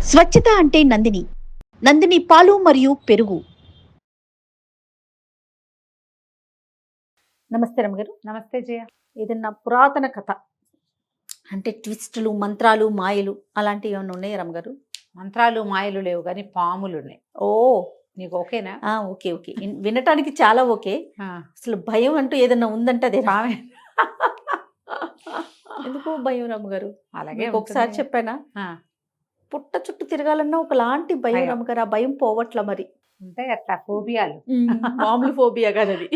స్వచ్ఛత అంటే నందిని. నందిని పాలు మరియు పెరుగు. నమస్తే రమ్మగారు. నమస్తే జయ. ఏదన్నా పురాతన కథ అంటే ట్విస్టులు, మంత్రాలు, మాయలు అలాంటివి ఏమైనా ఉన్నాయా రమ్మగారు? మంత్రాలు మాయలు లేవు కానీ పాములు ఉన్నాయి. ఓ, నీకు ఓకేనా? ఓకే ఓకే, వినటానికి చాలా ఓకే. అసలు భయం అంటూ ఏదన్నా ఉందంటే అదే పామే. ఎందుకు భయం రమ్మగారు? అలాగే ఒకసారి చెప్పానా, పుట్ట చుట్టూ తిరగాలన్నా ఒకలాంటి భయం రమ్మగారు. ఆ భయం పోవట్ల మరి. ఉంటాయి అట్లా ఫోబియాలు. మామూలు ఫోబియా కాదు అది.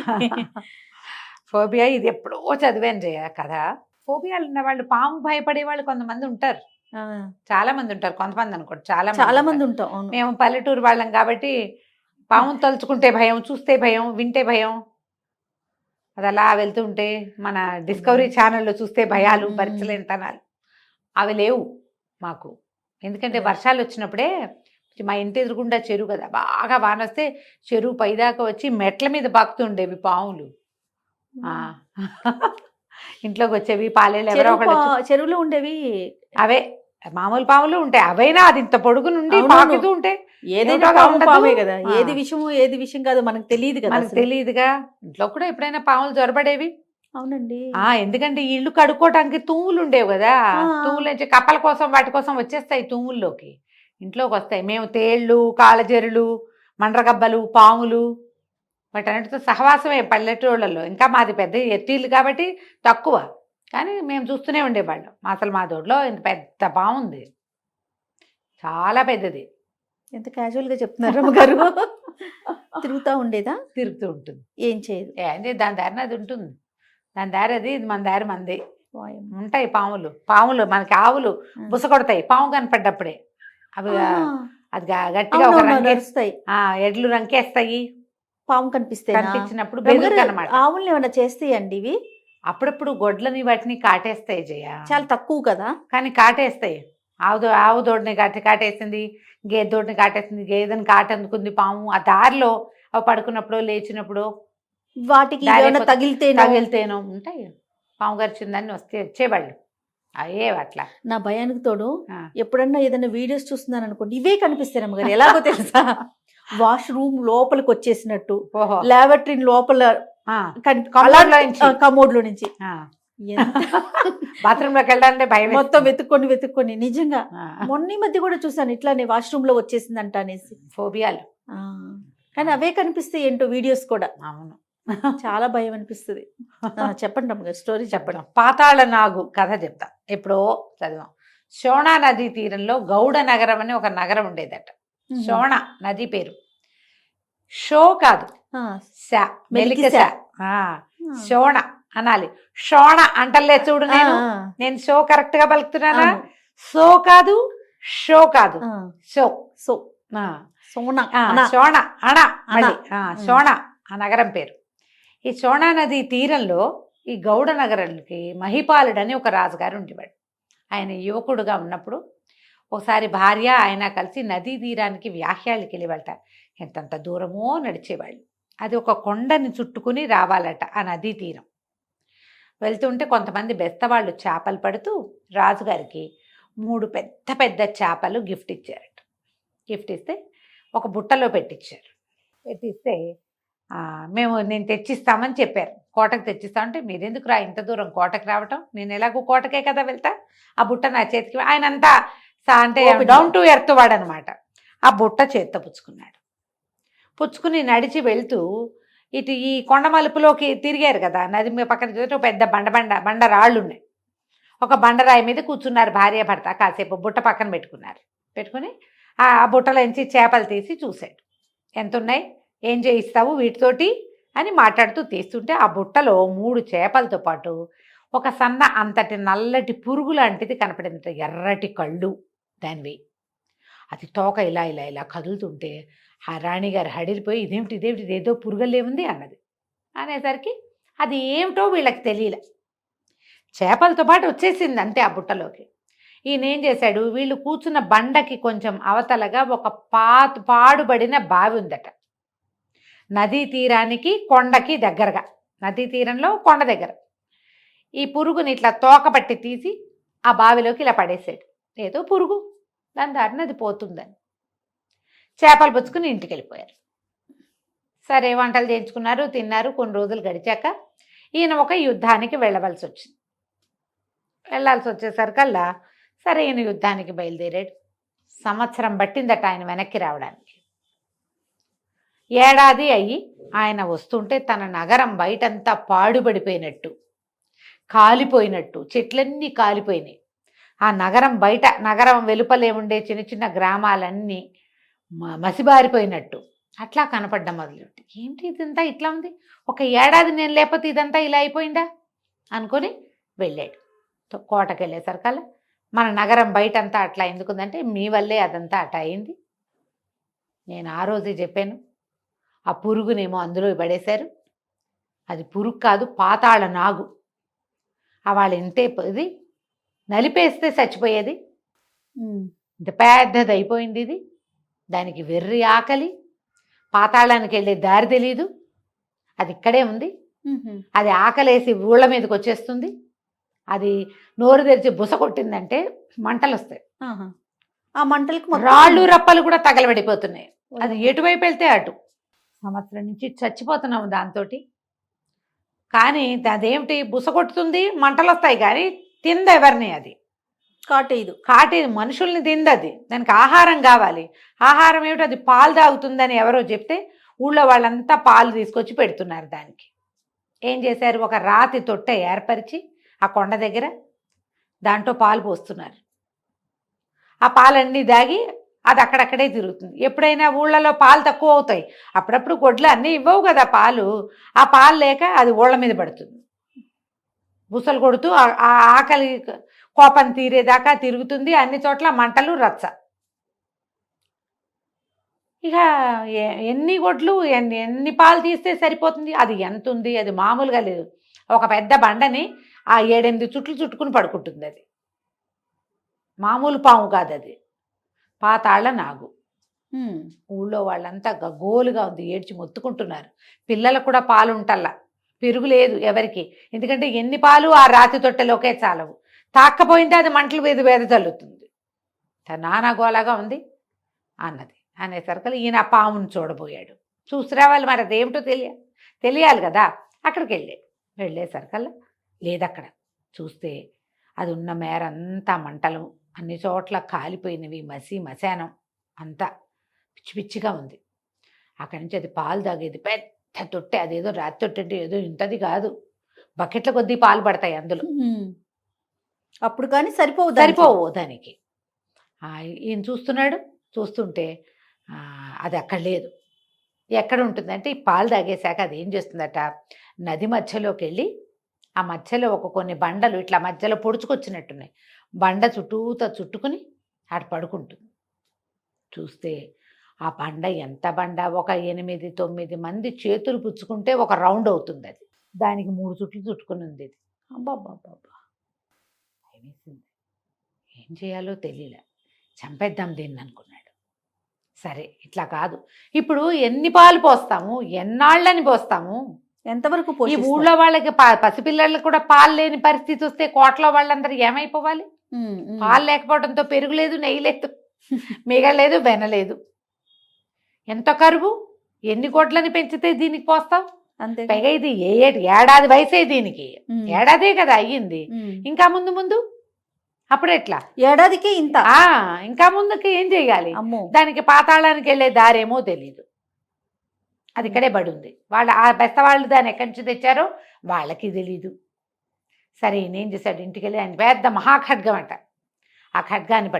ఫోబియా ఇది ఎప్పుడో చదివాను జయ కదా. ఫోబియాలు ఉన్న వాళ్ళు, పాము భయపడే వాళ్ళు కొంతమంది ఉంటారు, చాలా మంది ఉంటారు. కొంతమంది అనుకోండి, చాలా మంది ఉంటాం. మేము పల్లెటూరు వాళ్ళం కాబట్టి పామును తలుచుకుంటే భయం, చూస్తే భయం, వింటే భయం. అది అలా వెళ్తుంటే మన డిస్కవరీ ఛానల్లో చూస్తే భయాలు, భరించలేనితనాలు అవి లేవు మాకు. ఎందుకంటే వర్షాలు వచ్చినప్పుడే మా ఇంటి ఎదురుగుండా చెరువు కదా, బాగా వాన వస్తే చెరువు పైదాకా వచ్చి మెట్ల మీద బాకుతుండేవి పాములు. ఇంట్లోకి వచ్చేవి, పాలేళ్ళు ఎవరో ఒకళ్ళు చెరువులో ఉండేవి. అవే మామూలు పాములు ఉంటాయి, అవైనా అది ఇంత పొడుగు నుండి పాకుతూ ఉంటే ఏదైనా పామే కదా. ఏది విషయం ఏది విషయం కాదు మనకు తెలియదు కదా. మనకు తెలియదుగా. ఇంట్లో కూడా ఎప్పుడైనా పాములు జొరబడేవి. అవునండి. ఎందుకంటే ఇల్లు కడుక్కోవటానికి తూములు ఉండేవి కదా, తూములు నుంచి కప్పల కోసం వాటి కోసం వచ్చేస్తాయి, తూముల్లోకి ఇంట్లోకి వస్తాయి. మేము తేళ్ళు, కాళ్ళజెరులు, మండ్రగబ్బలు, పాములు వాటన్నిటితో సహవాసమే పల్లెటూళ్ళలో. ఇంకా మాది పెద్ద ఎత్తిళ్ళు కాబట్టి తక్కువ, కానీ మేము చూస్తూనే ఉండేవాళ్ళం. అసలు మా దొడ్లో ఇంత పెద్ద పాము ఉంది, చాలా పెద్దది. ఎంత క్యాజువల్గా చెప్తున్నారు అమ్మగారు. తిరుగుతూ ఉండేదా? తిరుగుతూ ఉంటుంది. ఏం చేయదు. అంటే దాని దారిన అది ఉంటుంది, దాని దారి అది, మన దారి మంది. ఉంటాయి పాములు. పాములు మనకి ఆవులు బుస కొడతాయి పాము కనపడ్డప్పుడే. అవి అది గట్టిగా నడుస్తాయి, ఎడ్లు రంకేస్తాయి పాము కనిపించినప్పుడు. బెదురుకన్నమాట. ఆవుల్ని ఏమైనా చేస్తాయండి ఇవి? అప్పుడప్పుడు గొడ్లని వాటిని కాటేస్తాయి జయ, చాలా తక్కువ కదా కానీ కాటేస్తాయి. ఆవు దోడిని కాటేసింది, గేదె దోడిని కాటేసింది, గేదెని కాటందుకుంది పాము. ఆ దారిలో అవి పడుకున్నప్పుడు లేచినప్పుడు వాటికి తగిలితేనో ఉంటాయి. పాము గరిచిందని వచ్చేవాళ్ళు అయ్యే అట్లా. నా భయానికి తోడు ఎప్పుడన్నా ఏదైనా వీడియోస్ చూస్తున్నాను అనుకోండి, ఇవే కనిపిస్తాయి అమ్మగారు. ఎలాగో తెలుసా, వాష్రూమ్ లోపలికి వచ్చేసినట్టు, లాబరేటరీ లోపల కమోడ్ లో నుంచి బాత్రూమ్ లోకి వెళ్ళాలంటే భయం. మొత్తం వెతుక్కొని నిజంగా మొన్న మధ్య కూడా చూసాను ఇట్లానే వాష్రూమ్ లో వచ్చేసిందంట అనేసి. ఫోబియాలు. కానీ అవే కనిపిస్తాయి ఏంటో వీడియోస్ కూడా. అవును, చాలా భయం అనిపిస్తుంది. చెప్పండి అమ్మగారు, స్టోరీ చెప్పండి. పాతాళ నాగు కథ చెప్తా. ఎప్పుడో చదివాం. శోణా నదీ తీరంలో గౌడ నగరం అని ఒక నగరం ఉండేదట. శోణ నది పేరు. షో కాదు, శోణ అనాలి. షోణ అంటలే చూడు, నేను షో కరెక్ట్ గా పలుకుతున్నానా? సో కాదు, షో కాదు, షో. సో శోణ అణ మళ్ళీ శోణ ఆ నగరం పేరు. ఈ శోణా నది తీరంలో ఈ గౌడ నగరానికి మహిపాలుడని ఒక రాజుగారు ఉండేవాడు. ఆయన యువకుడుగా ఉన్నప్పుడు ఒకసారి భార్య ఆయన కలిసి నదీ తీరానికి వ్యాహ్యాలకి వెళ్ళి వెళ్తారు. ఎంతంత దూరమో నడిచేవాళ్ళు. అది ఒక కొండని చుట్టుకుని రావాలట ఆ నదీ తీరం. వెళ్తుంటే కొంతమంది బెస్తవాళ్ళు చేపలు పడుతూ రాజుగారికి 3 పెద్ద పెద్ద చేపలు గిఫ్ట్ ఇచ్చారట. గిఫ్ట్ ఇస్తే ఒక బుట్టలో పెట్టించారు. పెట్టిస్తే నేను తెచ్చిస్తామని చెప్పారు. కోటకు తెచ్చిస్తామంటే, మీరెందుకు రా ఇంత దూరం కోటకు రావటం, నేను ఎలాగో కోటకే కదా వెళ్తా, ఆ బుట్ట నా చేతికి. ఆయన అంతా అంటే డౌన్ టు ఎర్త్ వాడనమాట. ఆ బుట్ట చేత్తో పుచ్చుకుని నడిచి వెళ్తూ ఇటు ఈ కొండ మలుపులోకి తిరిగారు కదా, నది మీ పక్కన చూస్తే పెద్ద బండ రాళ్ళు ఉన్నాయి. ఒక బండరాయి మీద కూర్చున్నారు భార్య భర్త. కాసేపు బుట్ట పక్కన పెట్టుకుని ఆ బుట్టలోంచి చేపలు తీసి చూశాడు. ఎంత ఉన్నాయి, ఏం చేయిస్తావు వీటితోటి అని మాట్లాడుతూ తీస్తుంటే ఆ బుట్టలో 3 చేపలతో పాటు ఒక సన్న అంతటి నల్లటి పురుగు లాంటిది కనపడింది. ఎర్రటి కళ్ళు దానివి. అది తోక ఇలా ఇలా ఇలా కదులుతుంటే ఆ రాణిగారు హడిలిపోయి, ఇదేమిటి ఏదో పురుగలేముంది అన్నది. అనేసరికి అది ఏమిటో వీళ్ళకి తెలియలే, చేపలతో పాటు వచ్చేసింది అంతే ఆ బుట్టలోకి. ఈయన ఏం చేశాడు, వీళ్ళు కూర్చున్న బండకి కొంచెం అవతలగా ఒక పాడుబడిన బావి ఉందట. నదీ తీరానికి కొండకి దగ్గరగా, నదీ తీరంలో కొండ దగ్గర. ఈ పురుగుని ఇట్లా తోకబట్టి తీసి ఆ బావిలోకి ఇలా పడేసాడు. ఏదో పురుగు దాని దారిని అది పోతుందని చేపలు పుచ్చుకుని ఇంటికి వెళ్ళిపోయారు. సరే వంటలు చేయించుకున్నారు, తిన్నారు. కొన్ని రోజులు గడిచాక ఈయన ఒక యుద్ధానికి వెళ్ళవలసి వచ్చింది. వెళ్ళాల్సి వచ్చేసరికల్లా సరే ఈయన యుద్ధానికి బయలుదేరాడు. సంవత్సరం పట్టిందట ఆయన వెనక్కి రావడానికి. ఏడాది అయ్యి ఆయన వస్తుంటే తన నగరం బయటంతా పాడుబడిపోయినట్టు, కాలిపోయినట్టు, చెట్లన్నీ కాలిపోయినాయి. ఆ నగరం బయట, నగరం వెలుపలే ఉండే చిన్న చిన్న గ్రామాలన్నీ మసిబారిపోయినట్టు అట్లా కనపడ్డం మొదలెట్టి, ఏంటి ఇదంతా ఇట్లా ఉంది, ఒక ఏడాది నేను లేకపోతే ఇదంతా ఇలా అయిపోయిందా అనుకొని వెళ్ళాడు. కోటకి వెళ్ళేసరికల్లా మన నగరం బయటంతా అట్లా ఎందుకుందంటే మీ వల్లే అదంతా అట్లా అయింది. నేను ఆ రోజే చెప్పాను, ఆ పురుగునేమో అందులో పడేశారు. అది పురుగు కాదు, పాతాళ నాగు. వాళ్ళు ఇంతే ఇది నలిపేస్తే చచ్చిపోయేది. ఇంత పెద్దది అయిపోయింది ఇది. దానికి వెర్రి ఆకలి, పాతాళానికి వెళ్ళే దారి తెలీదు. అది ఇక్కడే ఉంది. అది ఆకలేసి ఊళ్ళ మీదకి వచ్చేస్తుంది. అది నోరు తెరిచి బుస కొట్టిందంటే మంటలు వస్తాయి. ఆ మంటలకు రాళ్ళు రప్పలు కూడా తగలబడిపోతున్నాయి. అది ఎటువైపు వెళ్తే అటు. సంవత్సరం నుంచి చచ్చిపోతున్నాము దాంతో. కానీ అదేమిటి, బుస కొట్టుతుంది, మంటలు వస్తాయి, కానీ తింది ఎవరిని, అది కాటేది మనుషుల్ని తిందది. దానికి ఆహారం కావాలి. ఆహారం ఏమిటి, అది పాలు తాగుతుందని ఎవరో చెప్తే ఊళ్ళో వాళ్ళంతా పాలు తీసుకొచ్చి పెడుతున్నారు దానికి. ఏం చేశారు, ఒక రాతి తొట్టె ఏర్పరిచి ఆ కొండ దగ్గర దాంట్లో పాలు పోస్తున్నారు. ఆ పాలన్నీ దాగి అది అక్కడక్కడే తిరుగుతుంది. ఎప్పుడైనా ఊళ్ళలో పాలు తక్కువ అవుతాయి, అప్పుడప్పుడు గొడ్లు అన్నీ ఇవ్వవు కదా పాలు. ఆ పాలు లేక అది ఊళ్ళ మీద పడుతుంది. బుసలు కొడుతూ ఆ ఆకలి కోపం తీరేదాకా తిరుగుతుంది. అన్ని చోట్ల మంటలు, రచ్చ. ఇక ఎన్ని గొడ్లు ఎన్ని పాలు తీస్తే సరిపోతుంది, అది ఎంత ఉంది, అది మామూలుగా లేదు. ఒక పెద్ద బండని ఆ 7-8 చుట్లు చుట్టుకుని పడుకుంటుంది. అది మామూలు పాము కాదు, అది పాతాళ నాగు. ఊళ్ళో వాళ్ళంతా గగ్గోలుగా ఉంది, ఏడ్చి మొత్తుకుంటున్నారు. పిల్లలకు కూడా పాలు ఉంటల్లా, పెరుగు లేదు ఎవరికి. ఎందుకంటే ఎన్ని పాలు ఆ రాతి తొట్టెలోకే చాలవు. తాక్కపోయింటే అది మంటలు వేద చల్లుతుంది. నానా గోలాగా ఉంది అన్నది. అనేసరికి ఈయన పామును చూడబోయాడు. చూసిరావాలి, మరి అదేమిటో తెలియాలి కదా. అక్కడికి వెళ్ళేసరికల్లా లేదక్కడ. చూస్తే అది ఉన్న మేరంతా మంటలు, అన్ని చోట్ల కాలిపోయినవి, మశానం అంతా పిచ్చి పిచ్చిగా ఉంది. అక్కడి నుంచి అది పాలు తాగేది పెద్ద తొట్టె. అదేదో రాతి తొట్టె అంటే ఏదో ఇంతది కాదు, బకెట్ల కొద్దీ పాలు పడతాయి అందులో. అప్పుడు కానీ సరిపోవు దానికి. ఈయన చూస్తుంటే అది అక్కడ లేదు. ఎక్కడ ఉంటుందంటే ఈ పాలు తాగేశాక అది ఏం చేస్తుందట, నది మధ్యలోకి వెళ్ళి ఆ మధ్యలో కొన్ని బండలు ఇట్లా మధ్యలో పొడుచుకొచ్చినట్టున్నాయి. బండ చుట్టుకుని అటు పడుకుంటుంది. చూస్తే ఆ బండ ఎంత బండ, ఒక 8-9 మంది చేతులు పుచ్చుకుంటే ఒక రౌండ్ అవుతుంది. అది దానికి 3 చుట్లు చుట్టుకుని ఉంది. ఇది అబ్బాబ్బాబ్బా భయమేసింది. ఏం చేయాలో తెలియలే. చంపేద్దాం దీన్ని అనుకున్నాడు. సరే ఇట్లా కాదు, ఇప్పుడు ఎన్ని పాలు పోస్తాము, ఎన్నాళ్ళని పోస్తాము, ఎంతవరకు ఈ ఊళ్ళో వాళ్ళకి పసిపిల్లలకు కూడా పాలు లేని పరిస్థితి వస్తే కోటలో వాళ్ళందరూ ఏమైపోవాలి. పాలు లేకపోవడంతో పెరుగు లేదు, నెయ్యి లేదు, మిగలేదు, వెనలేదు. ఎంత కరువు, ఎన్ని కోట్లని పెంచితే దీనికి పోస్తావు. అంతే. పైగా ఇది ఏడాది వయసే దీనికి, ఏడాదే కదా అయ్యింది. ఇంకా ముందు అప్పుడు ఎట్లా, ఏడాదికి ఇంత, ఇంకా ముందుకి ఏం చెయ్యాలి. దానికి పాతాళానికి వెళ్ళే దారేమో తెలీదు. అది ఇక్కడే పడుంది. ఆ బెస్తవాళ్ళు దాన్ని ఎక్కడి నుంచి తెచ్చారో వాళ్ళకి తెలీదు. సరే నేం చేశాడు, ఇంటికి వెళ్ళి ఆయన పెద్ద మహాఖడ్గం అంట, ఆ ఖడ్గాన్ని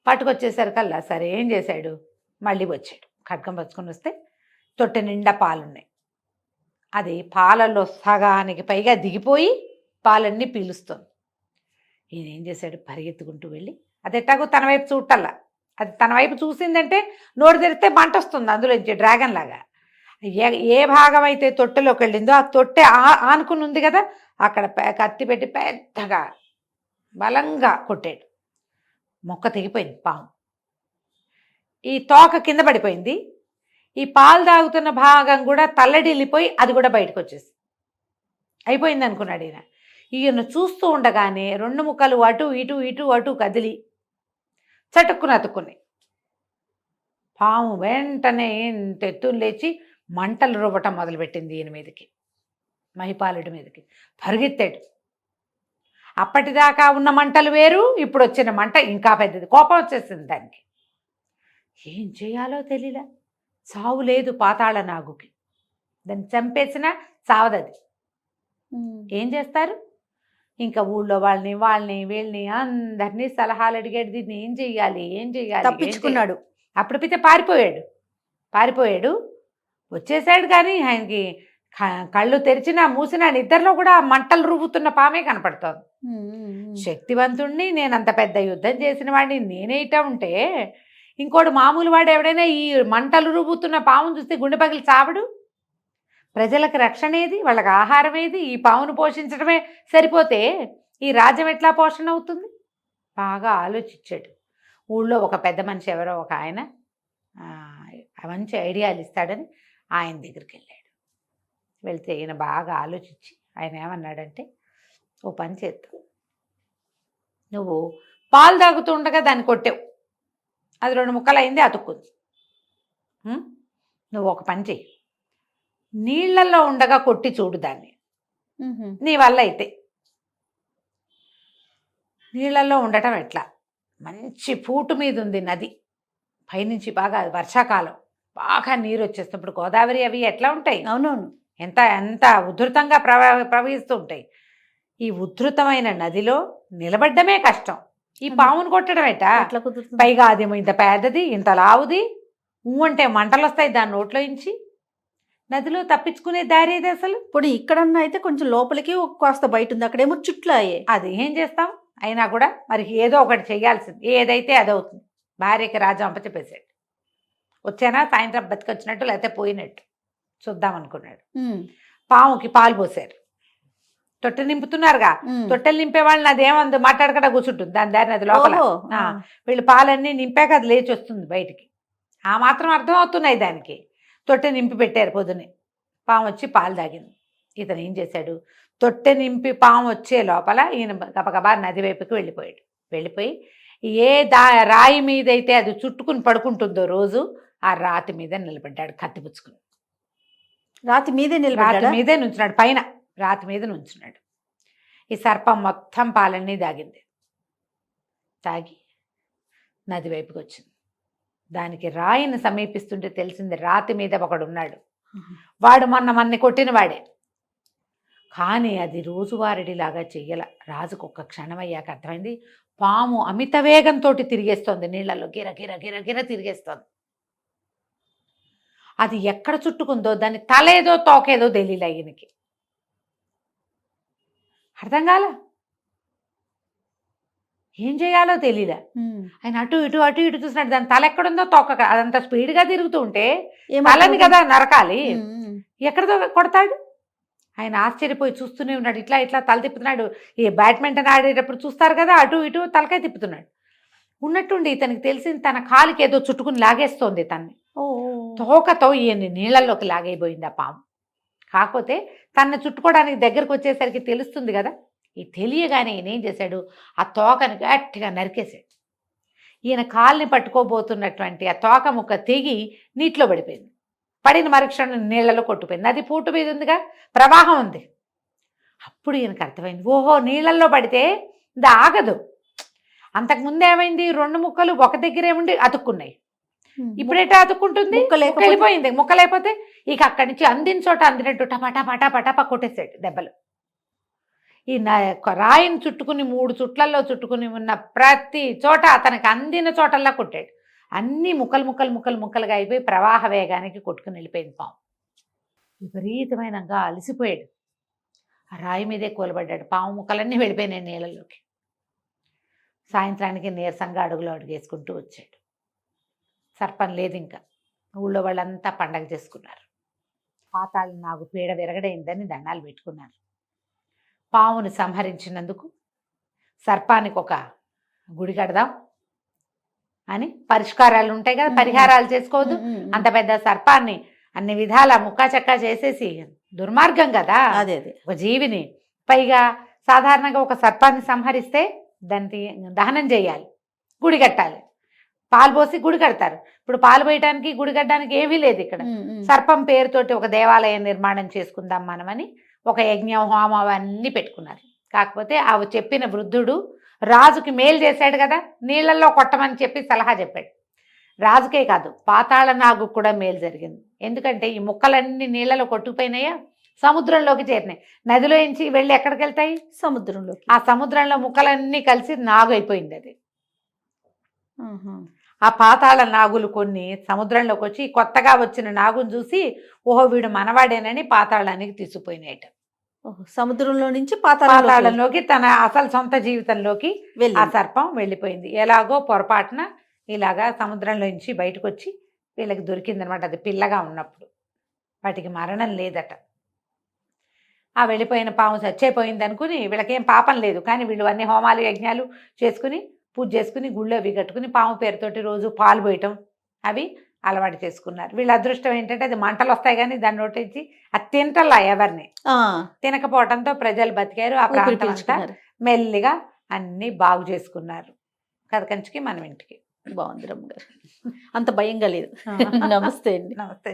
పట్టుకొచ్చేసరికల్లా సరే ఏం చేశాడు, మళ్ళీ వచ్చాడు. ఖడ్గం పట్టుకొని వస్తే తొట్టె నిండా పాలున్నాయి. అది పాలలో సగానికి పైగా దిగిపోయి పాలన్నీ పీలుస్తుంది. ఈయన ఏం చేశాడు, పరిగెత్తుకుంటూ వెళ్ళి, అది ఎట్టాగో తన వైపు చూడటల్లా, అది తన వైపు చూసిందంటే నోరు తెరిస్తే మంట వస్తుంది అందులోంచి డ్రాగన్ లాగా. ఏ భాగం అయితే తొట్టెలోకి వెళ్ళిందో ఆ తొట్టె ఆనుకుని ఉంది కదా, అక్కడ కత్తి పెట్టి పెద్దగా బలంగా కొట్టాడు. మొక్క తెగిపోయింది పాము. ఈ తోక కింద పడిపోయింది. ఈ పాలు తాగుతున్న భాగం కూడా తల్లడిల్లిపోయి అది కూడా బయటకు వచ్చేసి అయిపోయింది అనుకున్నాడు ఈయన. ఈయన చూస్తూ ఉండగానే 2 ముక్కలు అటు ఇటు ఇటు అటు కదిలి చటుక్కున అతుక్కున్నాయి. పాము వెంటనే ఎత్తుని లేచి మంటలు రువ్వటం మొదలుపెట్టింది ఈయన మీదకి, మహిపాలుడి మీదకి పరిగెత్తాడు. అప్పటిదాకా ఉన్న మంటలు వేరు, ఇప్పుడు వచ్చిన మంట ఇంకా పెద్దది. కోపం వచ్చేసింది దానికి. ఏం చేయాలో తెలియలే. చావు లేదు పాతాళ నాగుకి, దాన్ని చంపేసినా చావదది. ఏం చేస్తారు? ఇంకా ఊళ్ళో వాళ్ళని వీళ్ళని అందరినీ సలహాలు అడిగాడు. దీన్ని ఏం చెయ్యాలి తప్పించుకున్నాడు. అప్పుడు పితే పారిపోయాడు. వచ్చేసాడు. కానీ ఆయనకి కళ్ళు తెరిచినా మూసినా నిద్రలో కూడా మంటలు రువ్వుతున్న పామే కనపడుతోంది. శక్తివంతుణ్ణి, నేను అంత పెద్ద యుద్ధం చేసిన వాడిని నేనే ఇటా ఉంటే ఇంకోటి మామూలు వాడు ఎవడైనా ఈ మంటలు రువ్వుతున్న పామును చూస్తే గుండె పగిలి చావడు. ప్రజలకు రక్షణ ఏది, వాళ్ళకి ఆహారం ఏది? ఈ పామును పోషించడమే సరిపోతే ఈ రాజ్యం ఎట్లా పోషణ అవుతుంది? బాగా ఆలోచించాడు. ఊళ్ళో ఒక పెద్ద మనిషి ఎవరో ఒక ఆయన మంచి ఐడియాలు ఇస్తాడని ఆయన దగ్గరికి వెళ్ళాడు. వెళ్తే ఈయన బాగా ఆలోచించి ఆయన ఏమన్నాడంటే, ఓ పని చేద్దాం, నువ్వు పాలు తాగుతూ ఉండగా దాన్ని కొట్టావు, అది 2 ముక్కలు అయింది, అతుక్కుంది. నువ్వు ఒక పని చెయ్యి, నీళ్లలో ఉండగా కొట్టి చూడు దాన్ని, నీ వల్ల అయితే. నీళ్లలో ఉండటం ఎట్లా? మంచి పూటు మీద ఉంది నది, పైనుంచి బాగా వర్షాకాలం బాగా నీరు వచ్చేస్తున్నప్పుడు గోదావరి అవి ఎట్లా ఉంటాయి? అవునవును, ఎంత ఉధృతంగా ప్రవహిస్తూ ఉంటాయి. ఈ ఉధృతమైన నదిలో నిలబడ్డమే కష్టం, ఈ పామును కొట్టడం ఎట్టా? పైగా అదేమో ఇంత పెద్దది, ఇంత లావుది, అంటే మంటలు వస్తాయి దాని నోట్లో నుంచి. నదిలో తప్పించుకునే దారి ఏది అసలు? ఇప్పుడు ఇక్కడన్నా అయితే కొంచెం లోపలికి కాస్త బయట ఉంది, అక్కడేమో చుట్లు అయ్యాయి. అది ఏం చేస్తాం? అయినా కూడా మరి ఏదో ఒకటి చెయ్యాల్సింది, ఏదైతే అదవుతుంది. భార్యకి రాజు అప్పచెప్పేసాడు. వచ్చానా సాయంత్రం బతికొచ్చినట్టు లేకపోతే పోయినట్టు చూద్దాం అనుకున్నాడు. పాముకి పాలు పోసారు, తొట్టె నింపుతున్నారుగా. తొట్టెలు నింపే వాళ్ళని అదేమంది మాట్లాడకుండా కూర్చుంటుంది దాని దారిని, అది లోపల. వీళ్ళు పాలన్నీ నింపాక అది లేచి వస్తుంది బయటికి. ఆ మాత్రం అర్థం అవుతున్నాయి దానికి. తొట్టె నింపి పెట్టారు పొద్దునే, పాము వచ్చి పాలు తాగింది. ఇతను ఏం చేశాడు, తొట్టె నింపి పాము వచ్చే లోపల ఈయన గబగబా నది వైపుకి వెళ్ళిపోయి ఏ రాయి మీద అయితే అది చుట్టుకుని పడుకుంటుందో రోజు, ఆ రాతి మీద నిలబడ్డాడు కత్తిపుచ్చుకుని. రాతి మీదే నుంచున్నాడు, పైన రాతి మీద నుంచున్నాడు. ఈ సర్పం మొత్తం పాలన్నీ తాగి నది వైపుకి వచ్చింది. దానికి రాయిని సమీపిస్తుంటే తెలిసింది రాతి మీద ఒకడున్నాడు. వాడు మన్ని కొట్టిన వాడే, కానీ అది రోజువారీలాగా చెయ్యాల. రాజుకు ఒక్క క్షణం అయ్యాక అర్థమైంది, పాము అమిత వేగంతో తిరిగేస్తోంది, నీళ్లలో గిర గిర గిర గిర తిరిగేస్తోంది. అది ఎక్కడ చుట్టుకుందో దాని తలేదో తోకేదో తెలియలే ఈయనకి, అర్థం కాల, ఏం చేయాలో తెలియలే. ఆయన అటు ఇటు చూసినాడు, దాని తల ఎక్కడుందో తోక, అదంతా స్పీడ్గా తిరుగుతూ ఉంటే తలని కదా నరకాలి, ఎక్కడితో కొడతాడు? ఆయన ఆశ్చర్యపోయి చూస్తూనే ఉన్నాడు. ఇట్లా తల తిప్పుతున్నాడు. ఈ బ్యాడ్మింటన్ ఆడేటప్పుడు చూస్తారు కదా, అటు ఇటు తలకాయ తిప్పుతున్నాడు. ఉన్నట్టుండి ఇతనికి తెలిసింది, తన కాలికి ఏదో చుట్టుకుని లాగేస్తోంది తన్ని. తోకతో ఈయన్ని నీళ్ళల్లోకి లాగైపోయింది ఆ పాము. కాకపోతే తనని చుట్టుకోవడానికి దగ్గరకు వచ్చేసరికి తెలుస్తుంది కదా. ఈ తెలియగానే ఈయన ఏం చేశాడు, ఆ తోకని గట్టిగా నరికేశాడు. ఈయన కాల్ని పట్టుకోబోతున్నటువంటి ఆ తోక ముక్క తెగి నీటిలో పడిపోయింది. పడిన మరుక్షణం నీళ్లలో కొట్టుపోయింది. నది పూట మీద ఉందిగా, ప్రవాహం ఉంది. అప్పుడు ఈయనకు అర్థమైంది, ఓహో నీళ్ళల్లో పడితే ఇది ఆగదు. అంతకుముందు ఏమైంది, 2 ముక్కలు ఒక దగ్గరే ఉండి అతుక్కున్నాయి. ఇప్పుడేటా అతుక్కుంటుంది, వెళ్ళిపోయింది. ముక్కలైపోతే ఇక అక్కడి నుంచి అందిన చోట అందినట్టు టపా కొట్టేసాడు దెబ్బలు. ఈ రాయిని చుట్టుకుని 3 చుట్లలో చుట్టుకుని ఉన్న ప్రతి చోట అతనికి అందిన చోటల్లా కొట్టాడు. అన్నీ ముక్కలుగా అయిపోయి ప్రవాహ వేగానికి కొట్టుకుని వెళ్ళిపోయింది పాము. విపరీతమైనగా అలసిపోయాడు, ఆ రాయి మీదే కూలబడ్డాడు. పాము ముక్కలన్నీ వెళ్ళిపోయినాయి నీళ్ళలోకి. సాయంత్రానికి నీరసంగా అడుగేసుకుంటూ వచ్చాడు. సర్పం లేదు ఇంకా. ఊళ్ళో వాళ్ళంతా పండగ చేసుకున్నారు. పాతాళ నాగు పీడ విరగడైందని దండాలు పెట్టుకున్నారు. పాముని సంహరించినందుకు సర్పానికి ఒక గుడి కడదాం అని పరిష్కారాలు ఉంటాయి కదా, పరిహారాలు చేసుకోవద్దు. అంత పెద్ద సర్పాన్ని అన్ని విధాల ముక్కా చక్కా చేసేసి దుర్మార్గం కదా. అదే ఒక జీవిని, పైగా సాధారణంగా ఒక సర్పాన్ని సంహరిస్తే దాన్ని దహనం చేయాలి, గుడి కట్టాలి, పాలు పోసి గుడి కడతారు. ఇప్పుడు పాలు పోయటానికి గుడి కట్టడానికి ఏమీ లేదు ఇక్కడ. సర్పం పేరుతోటి ఒక దేవాలయం నిర్మాణం చేసుకుందాం మనమని ఒక యజ్ఞం హోమం అవన్నీ పెట్టుకున్నారు. కాకపోతే అవి చెప్పిన వృద్ధుడు రాజుకి మేలు చేశాడు కదా, నీళ్ళల్లో కొట్టమని చెప్పి సలహా చెప్పాడు. రాజుకే కాదు పాతాళ నాగు కూడా మేలు జరిగింది. ఎందుకంటే ఈ ముక్కలన్నీ నీళ్ళలో కొట్టుకుపోయినాయా, సముద్రంలోకి చేరినాయి. నదిలో నుంచి వెళ్ళి ఎక్కడికి వెళ్తాయి, సముద్రంలో. ఆ సముద్రంలో ముక్కలన్నీ కలిసి నాగు అయిపోయింది అది. ఆ పాతాళ నాగులు కొన్ని సముద్రంలోకి వచ్చి కొత్తగా వచ్చిన నాగును చూసి ఓహో వీడు మనవాడేనని పాతాళానికి తీసుకుపోయినాయట. సముద్రంలో నుంచి పాతాళంలోకి తన అసలు సొంత జీవితంలోకి ఆ సర్పం వెళ్ళిపోయింది. ఎలాగో పొరపాటున ఇలాగా సముద్రంలో నుంచి బయటకు వచ్చి వీళ్ళకి దొరికిందనమాట. అది పిల్లగా ఉన్నప్పుడు. వాటికి మరణం లేదట. ఆ వెళ్ళిపోయిన పాము చచ్చిపోయింది అనుకుని వీళ్ళకేం పాపం లేదు, కానీ వీళ్ళు అన్ని హోమాలు యజ్ఞాలు చేసుకుని పూజ చేసుకుని గుళ్ళు అవి కట్టుకుని పాము పేరుతోటి రోజు పాలు పోయటం అవి అలవాటు చేసుకున్నారు. వీళ్ళ అదృష్టం ఏంటంటే అది మంటలు వస్తాయి కానీ దాన్ని నోటించి అది తింటల్లా ఎవరిని తినకపోవడంతో ప్రజలు బతికారు. ఆ ప్రాంతం అంతా మెల్లిగా అన్ని బాగు చేసుకున్నారు. కథకంచికి మనం ఇంటికి. బాగుంది రమ్మ గారు, అంత భయంగా లేదు. నమస్తే అండి. నమస్తే.